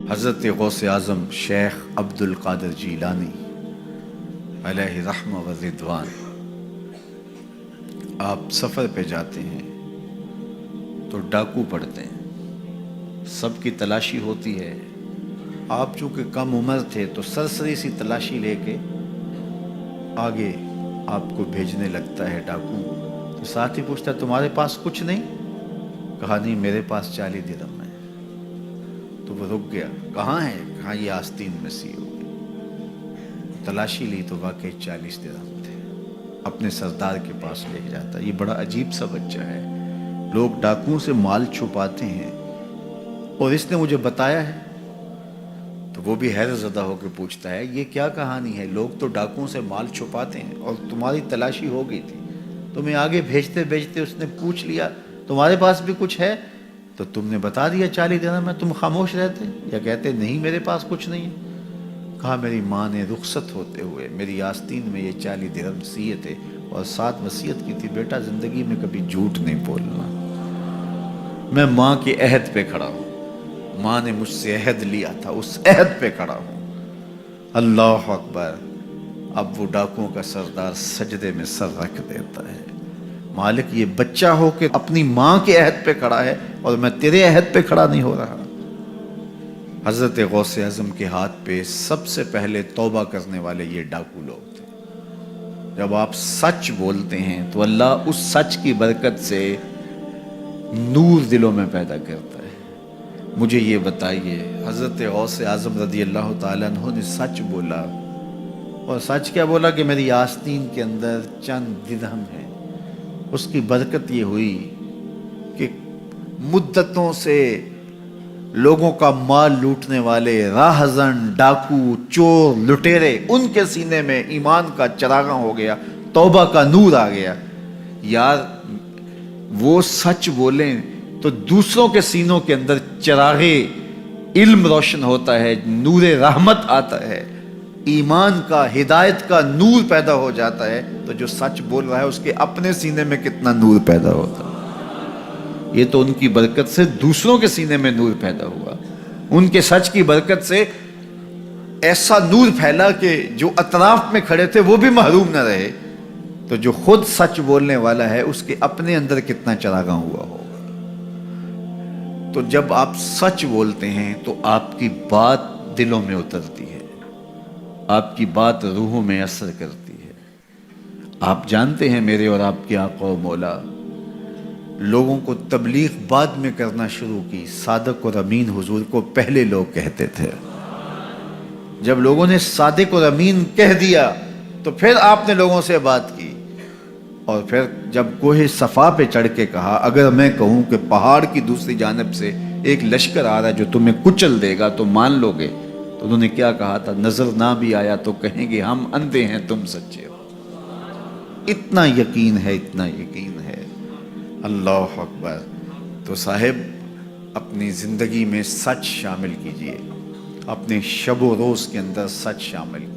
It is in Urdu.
حضرت غوث اعظم شیخ عبد القادر جیلانی علیہ رحمہ و رضوان، آپ سفر پہ جاتے ہیں تو ڈاکو پڑتے ہیں، سب کی تلاشی ہوتی ہے۔ آپ چونکہ کم عمر تھے تو سرسری سی تلاشی لے کے آگے آپ کو بھیجنے لگتا ہے ڈاکو۔ تو ساتھ ہی پوچھتا ہے تمہارے پاس کچھ نہیں؟ کہا نہیں، میرے پاس 40 درہم ہے۔ تو وہ رک گیا، کہاں ہے؟ کہا یہ آستین میں سی ہوگی۔ تلاشی لی تو واقعی 40 درہم تھے۔ اپنے سردار کے پاس لے جاتا۔ یہ بڑا عجیب سا بچہ ہے، لوگ ڈاکوؤں سے مال چھپاتے ہیں اور اس نے مجھے بتایا ہے۔ تو وہ بھی حیرت زدہ ہو کے پوچھتا ہے یہ کیا کہانی ہے؟ لوگ تو ڈاکوؤں سے مال چھپاتے ہیں اور تمہاری تلاشی ہو گئی تھی، تمہیں آگے بھیجتے بھیجتے اس نے پوچھ لیا تمہارے پاس بھی کچھ ہے؟ تو تم نے بتا دیا 40 درہم میں، تم خاموش رہتے یا کہتے نہیں میرے پاس کچھ نہیں ہے؟ کہا میری ماں نے رخصت ہوتے ہوئے میری آستین میں یہ 40 درہم سیے تھے اور ساتھ وصیت کی تھی بیٹا زندگی میں کبھی جھوٹ نہیں بولنا۔ میں ماں کے عہد پہ کھڑا ہوں، ماں نے مجھ سے عہد لیا تھا، اس عہد پہ کھڑا ہوں۔ اللہ اکبر۔ اب وہ ڈاکوؤں کا سردار سجدے میں سر رکھ دیتا ہے، مالک یہ بچہ ہو کے اپنی ماں کے عہد پہ کھڑا ہے اور میں تیرے عہد پہ کھڑا نہیں ہو رہا۔ حضرت غوث اعظم کے ہاتھ پہ سب سے پہلے توبہ کرنے والے یہ ڈاکو لوگ تھے۔ جب آپ سچ بولتے ہیں تو اللہ اس سچ کی برکت سے نور دلوں میں پیدا کرتا ہے۔ مجھے یہ بتائیے، حضرت غوث اعظم رضی اللہ تعالیٰ عنہ نے سچ بولا، اور سچ کیا بولا کہ میری آستین کے اندر چند درہم ہے۔ اس کی برکت یہ ہوئی کہ مدتوں سے لوگوں کا مال لوٹنے والے راہزن، ڈاکو، چور، لٹیرے، ان کے سینے میں ایمان کا چراغاں ہو گیا، توبہ کا نور آ گیا۔ یار وہ سچ بولیں تو دوسروں کے سینوں کے اندر چراغ علم روشن ہوتا ہے، نور رحمت آتا ہے، ایمان کا، ہدایت کا نور پیدا ہو جاتا ہے۔ تو جو سچ بول رہا ہے اس کے اپنے سینے میں کتنا نور پیدا ہوتا ہے۔ یہ تو ان کی برکت سے دوسروں کے سینے میں نور پیدا ہوا، ان کے سچ کی برکت سے ایسا نور پھیلا کہ جو اطراف میں کھڑے تھے وہ بھی محروم نہ رہے۔ تو جو خود سچ بولنے والا ہے اس کے اپنے اندر کتنا چراغاں ہوا ہوگا۔ تو جب آپ سچ بولتے ہیں تو آپ کی بات دلوں میں اترتی ہے، آپ کی بات روحوں میں اثر کرتی ہے۔ آپ جانتے ہیں میرے اور آپ کے آقا و مولا لوگوں کو تبلیغ بعد میں کرنا شروع کی، صادق اور امین حضور کو پہلے لوگ کہتے تھے۔ جب لوگوں نے صادق اور امین کہہ دیا تو پھر آپ نے لوگوں سے بات کی، اور پھر جب کوہ صفا پہ چڑھ کے کہا اگر میں کہوں کہ پہاڑ کی دوسری جانب سے ایک لشکر آ رہا ہے جو تمہیں کچل دے گا تو مان لو گے؟ تو انہوں نے کیا کہا تھا؟ نظر نہ بھی آیا تو کہیں گے ہم اندھے ہیں تم سچے ہو۔ اتنا یقین ہے، اتنا یقین ہے۔ اللہ اکبر۔ تو صاحب اپنی زندگی میں سچ شامل کیجئے، اپنے شب و روز کے اندر سچ شامل کیجئے۔